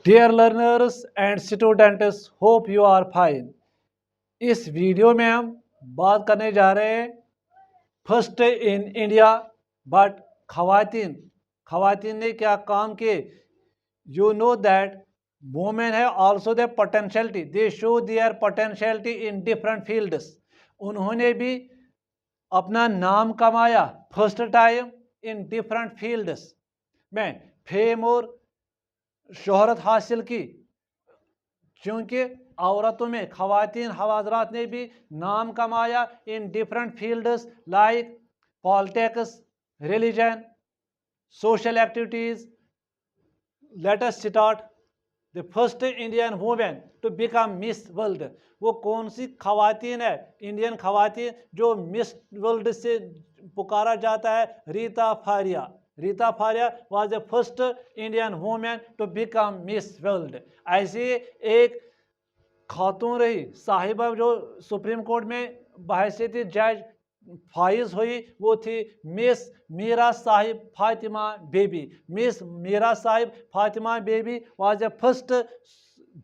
Dear learners and students, hope you are fine. इस video में हम बात करने जा रहे हैं फर्स्ट इन इंडिया। बट खवातीन खवातीन ने क्या काम किए? यू नो दैट वुमेन है also the potentiality, they show their potentiality in different fields. उन्होंने भी अपना नाम कमाया first time in different fields में, फेम और शोहरत हासिल की। क्योंकि औरतों में खवातीन हवाजरात ने भी नाम कमाया in different fields like politics, religion, social activities. Let us start. The first Indian women to become Miss World. वो कौन सी खवातीन है, इंडियन खवातीन, जो मिस वर्ल्ड से पुकारा जाता है? Reita Faria. Reita Faria was the first Indian women to become Miss World. ऐसी एक खातून रही साहिबा जो सुप्रीम कोर्ट में बहैसियत जज फाइज हुई, वो थी miss Meera Sahib Fatima baby. Miss Meera Sahib Fatima baby was the first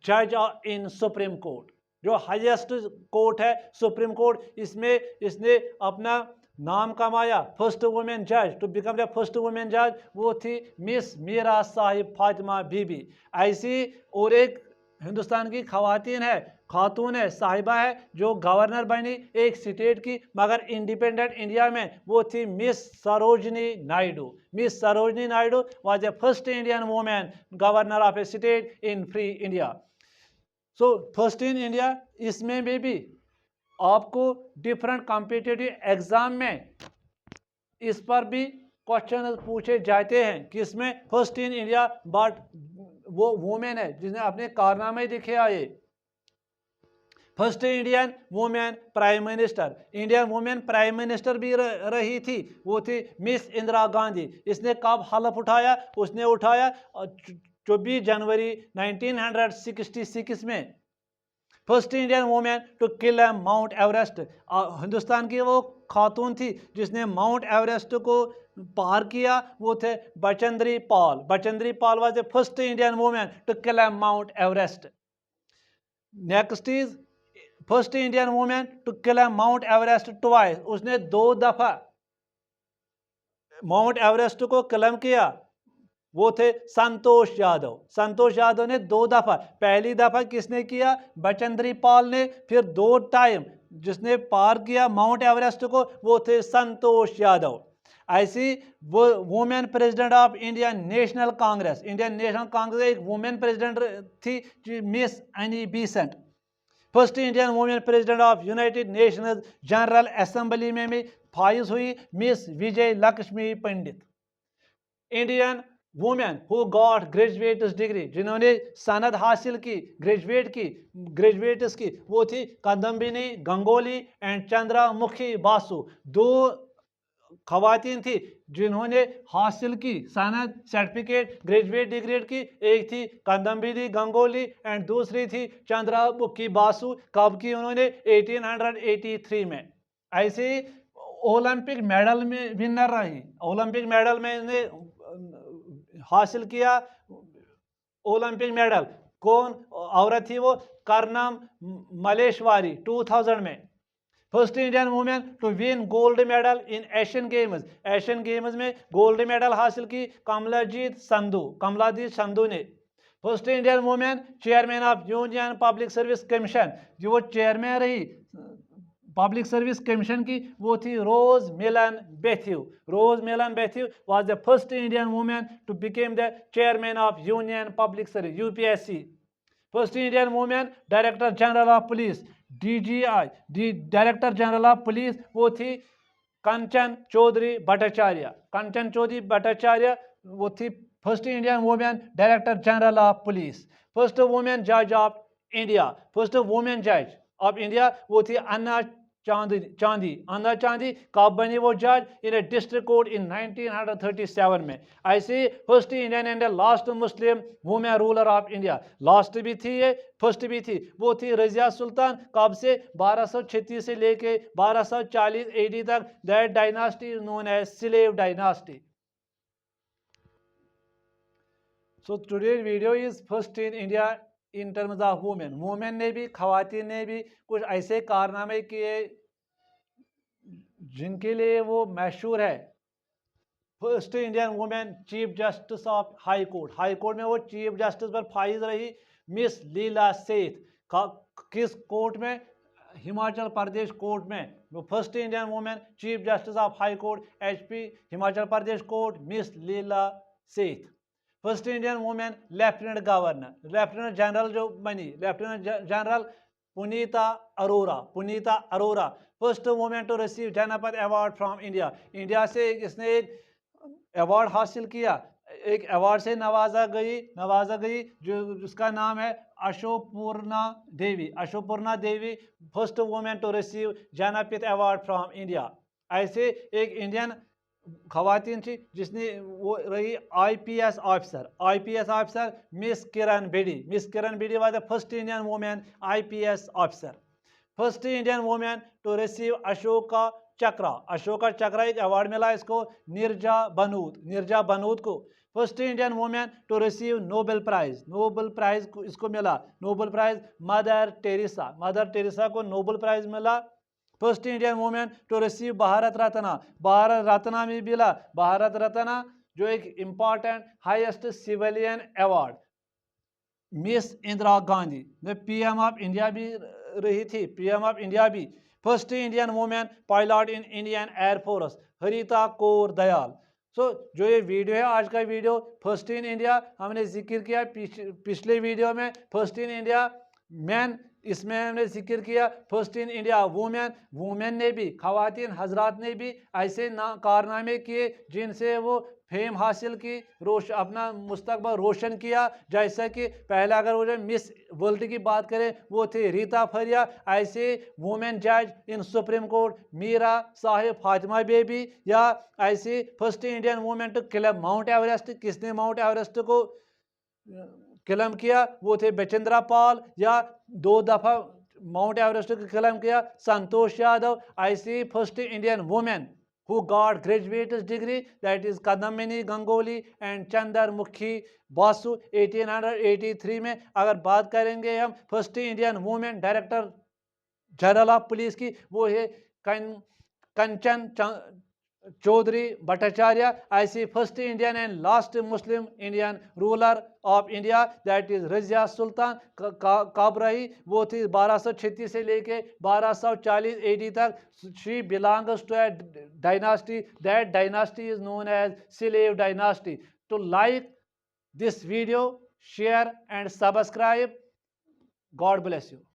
जज इन सुप्रीम कोर्ट, जो हाईएस्ट कोर्ट है सुप्रीम कोर्ट। इसमें इसने अपना नाम कमाया, फर्स्ट वुमेन जज to become the first women जज, वो थी मिस मीरा साहिब फातिमा बीबी। ऐसी और एक हिंदुस्तान की खवातीन है, खातून है, साहिबा है, जो गवर्नर बनी एक स्टेट की मगर इंडिपेंडेंट इंडिया में, वो थी miss Sarojini Naidu. Miss Sarojini Naidu was the first Indian women governor of A state in free India. So first in India. इसमें भी आपको डिफरेंट कॉम्पिटिटिव एग्जाम में इस पर भी क्वेश्चन पूछे जाते हैं कि इसमें फर्स्ट इन इंडिया, बट वो वुमेन है जिसने अपने कारनामे दिखे आए। First Indian women prime minister, Indian women prime minister भी रही थी, वो थी मिस इंदिरा गांधी। इसने कब हलफ उठाया? उसने उठाया 24 जनवरी 1966 में। First Indian women to climb Mount Everest. Hindustan की वो खातून थी जिसने माउंट एवरेस्ट को पार किया, वो थे Bachendri Pal. Bachendri Pal was the first Indian women to climb Mount Everest. Next is first Indian women to climb Mount Everest twice. उसने 2 दफा माउंट एवरेस्ट को क्लाइम किया, वो थे संतोष यादव। संतोष यादव ने 2 दफा, पहली दफा किसने किया? बचेंद्री पाल ने। फिर 2 टाइम जिसने पार किया माउंट एवरेस्ट को, वो थे संतोष यादव। ऐसी वो women president of Indian national Congress, Indian national Congress एक वुमेन प्रेसिडेंट थी miss Annie Besant. First Indian women president of United Nations general assembly में भी फाइज हुई miss Vijay Lakshmi Pandit. Indian women who got graduates degree, जिन्होंने सनद हासिल की, ग्रेजुएट्स की, वो थी कदम्बिनी गंगोली एंड चंद्रमुखी बासु। 2 खवातीन थी जिन्होंने हासिल की सनद, सर्टिफिकेट, ग्रेजुएट डिग्री की। एक थी कदम्बिनी गंगोली एंड दूसरी थी चंद्रमुखी बासु। कब की? उन्होंने 1883 में। ऐसे ओलंपिक मेडल में विनर रही, ओलंपिक मेडल में हासिल किया ओलंपिक मेडल। कौन औरत थी वो? कर्नम मलेश्वरी 2000 में। First Indian women to win gold medal in Asian Games. Asian Games में गोल्ड मेडल हासिल की कमलाजीत संधू ने। First Indian women chairman of Union Public Service Commission, जो वो चेयरमैन रही पब्लिक सर्विस कमीशन की, वो थी Rose Millian Bathew. Rose Millian Bathew was the first Indian women to become the chairman of Union Public Service UPSC. First Indian women director general of police, DGI, director general of police, वो थी कंचन चौधरी भट्टाचार्य। कंचन चौधरी भट्टाचार्य वो थी first Indian women director general of police. First women जज of India, first women जज of India, वो थी अन्ना अन्ना चांदी। कब बनी वो जज? इन ए डिस्ट्रिक्ट कोर्ट इन 1937 में। ऐसे first Indian and last Muslim women ruler of India, last भी थी ये, फर्स्ट भी थी, वो थी रजिया सुल्तान। कब से? 1236 से लेके 1240 AD तक। That dynasty known as slave dynasty. So today video is first in India in terms of women. Women ने भी, खवातीन ने भी कुछ ऐसे कारनामे किए जिनके लिए वो मशहूर है। First Indian women chief justice of high court. High court में वो चीफ जस्टिस पर फाइज रही मिस लीला सेठ। किस कोर्ट में? हिमाचल प्रदेश कोर्ट में। वो first Indian women chief justice of high court HP Himachal Pradesh court Miss Leela Seth. First Indian women lieutenant governor, lieutenant general जो बनी, lieutenant general Punita Arora. Punita Arora first women to receive Janpad award from India. India से इसने एक अवार्ड हासिल किया, एक अवार्ड से नवाजा गई जो जिसका नाम है Ashokpurna Devi. Ashokpurna Devi first women to receive Jnanpith award from India. ऐसे एक इंडियन खवातीन थी जिसने वो रही IPS officer. IPS officer Miss Kiran Bedi. Miss Kiran Bedi was the first Indian women IPS officer. First Indian women to receive Ashoka Chakra. Ashoka Chakra एक अवार्ड मिला इसको निर्जा बनूत। निर्जा बनूत को first Indian women to receive Nobel prize. Nobel prize इसको मिला। Nobel prize Mother Teresa. Mother Teresa को Nobel prize मिला। First Indian women to receive Bharat Ratna. Bharat Ratna में मिला। भारत रत्ना जो एक important highest civilian award. Miss Indira Gandhi ने पीएम ऑफ इंडिया भी रही थी। पीएम ऑफ इंडिया भी। First Indian women pilot in Indian Air Force Harita Kaur Dayal. So जो ये वीडियो है आज का वीडियो फर्स्ट इन इंडिया हमने जिक्र किया पिछले वीडियो में। फर्स्ट इन इंडिया मैन, इसमें हमने जिक्र किया first in India women. Women ने भी, खवातीन हजरात ने भी ऐसे कारनामे किए जिनसे वो फेम हासिल की, अपना मुस्तकबिल रोशन किया। जैसा कि पहले अगर वो जो मिस वर्ल्ड की बात करें वो थे रीता फरिया। ऐसे वुमेन जज in Supreme Court Meera Sahib Fatima Beevi, या ऐसे first Indian women to climb Mount Everest. किसने माउंट एवरेस्ट को क्लाइम किया? वो थे बचेंद्रा पाल। या 2 दफा माउंट एवरेस्ट को क्लाइम किया संतोष यादव। ऐसी first Indian women who got graduate's degree, that is Kadamini Gangoli and Chandramukhi Basu 1883 में। अगर बात करेंगे हम first Indian women director general of police की, वो है कंचन चौधरी भट्टाचार्य। ऐसी first Indian and last Muslim Indian ruler of India that is Razia Sultan कब रही? वो थी 1236 से लेके 1240 एडी तक। She belongs to a dynasty, that dynasty is known as slave dynasty. To like this video, share and subscribe. God bless you.